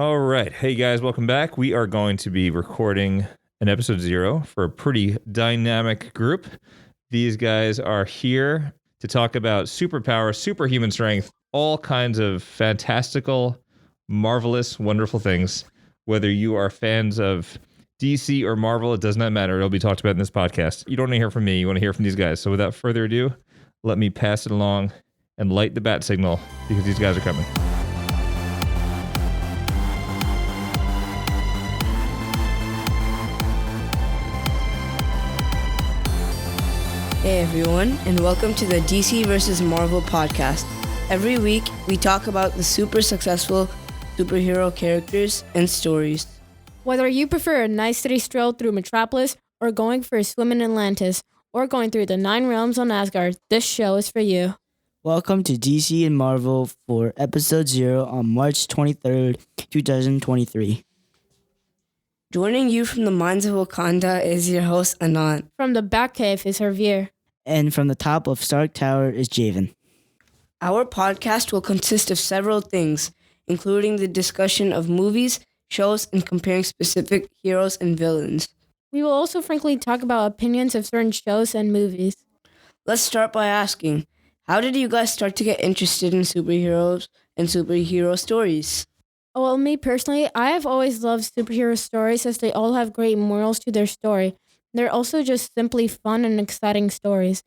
All right. Hey, guys, welcome back. We are going to be recording an episode 0 for a pretty dynamic group. These guys are here to talk about superpower, superhuman strength, all kinds of fantastical, marvelous, wonderful things. Whether you are fans of DC or Marvel, it does not matter. It'll be talked about in this podcast. You don't want to hear from me. You want to hear from these guys. So without further ado, let me pass it along and light the bat signal because these guys are coming. Hey everyone, and welcome to the DC vs. Marvel podcast. Every week, we talk about the super successful superhero characters and stories. Whether you prefer a nice city stroll through Metropolis, or going for a swim in Atlantis, or going through the 9 realms on Asgard, this show is for you. Welcome to DC and Marvel for episode 0 on March 23rd, 2023. Joining you from the mines of Wakanda is your host, Anant. From the Batcave is Harvir. And from the top of Stark Tower is Javin. Our podcast will consist of several things, including the discussion of movies, shows, and comparing specific heroes and villains. We will also frankly talk about opinions of certain shows and movies. Let's start by asking, how did you guys start to get interested in superheroes and superhero stories? Well, me personally, I have always loved superhero stories as they all have great morals to their story. They're also just simply fun and exciting stories.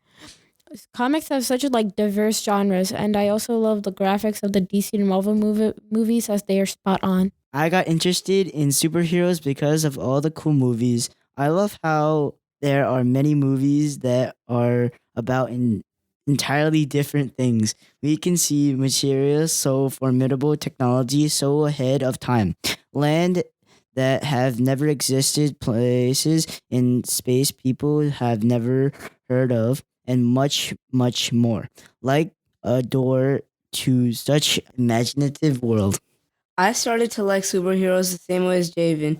Comics have such diverse genres, and I also love the graphics of the DC and Marvel movies as they are spot on. I got interested in superheroes because of all the cool movies. I love how there are many movies that are about entirely different things. We can see materials so formidable, technology so ahead of time, land that have never existed, places in space people have never heard of, and much, much more. Like a door to such imaginative world. I started to like superheroes the same way as Javin.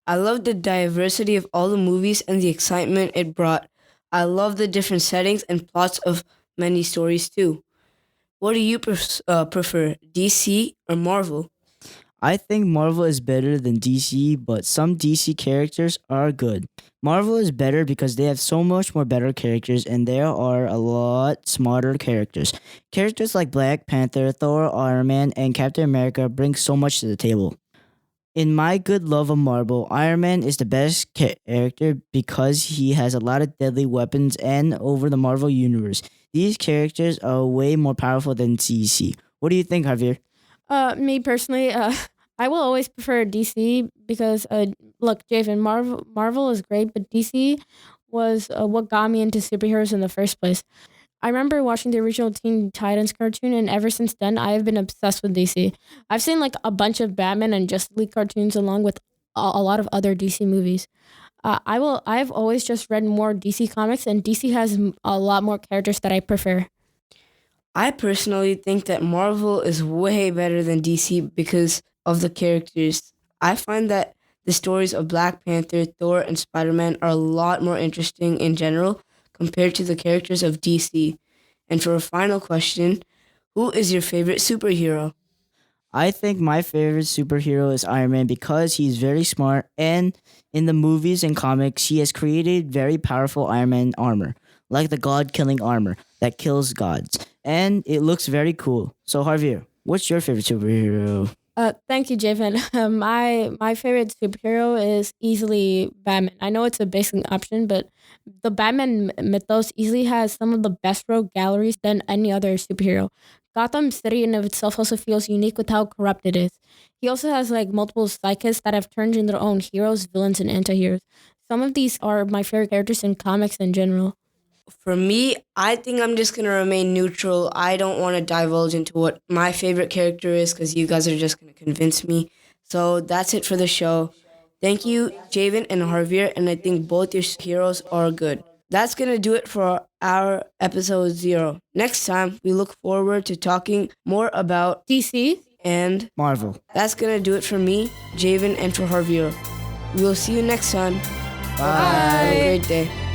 I loved the diversity of all the movies and the excitement it brought. I love the different settings and plots of many stories too. What do you prefer, DC or Marvel? I think Marvel is better than DC, but some DC characters are good. Marvel is better because they have so much more better characters and there are a lot smarter characters. Characters like Black Panther, Thor, Iron Man, and Captain America bring so much to the table. In my good love of Marvel, Iron Man is the best character because he has a lot of deadly weapons and over the Marvel universe. These characters are way more powerful than DC. What do you think, Harvir? Me personally, I will always prefer DC because, look, Javin, Marvel is great, but DC was what got me into superheroes in the first place. I remember watching the original Teen Titans cartoon, and ever since then, I have been obsessed with DC. I've seen a bunch of Batman and Justice League cartoons along with a lot of other DC movies. I've always just read more DC comics, and DC has a lot more characters that I prefer. I personally think that Marvel is way better than DC because of the characters. I find that the stories of Black Panther, Thor, and Spider-Man are a lot more interesting in general compared to the characters of DC. And for a final question, who is your favorite superhero? I think my favorite superhero is Iron Man because he's very smart and in the movies and comics, he has created very powerful Iron Man armor, like the god-killing armor that kills gods. And it looks very cool. So Harvir, what's your favorite superhero? Thank you, Javin. My favorite superhero is easily Batman. I know it's a basic option, but the Batman mythos easily has some of the best rogue galleries than any other superhero. Gotham City in of itself also feels unique with how corrupt it is. He also has multiple sidekicks that have turned into their own heroes, villains, and anti-heroes. Some of these are my favorite characters in comics in general. For me, I think I'm just going to remain neutral. I don't want to divulge into what my favorite character is because you guys are just going to convince me. So that's it for the show. Thank you, Javin and Harvir, and I think both your heroes are good. That's going to do it for our episode 0. Next time, we look forward to talking more about DC and Marvel. That's going to do it for me, Javin, and for Harvir. We will see you next time. Bye. Have a great day.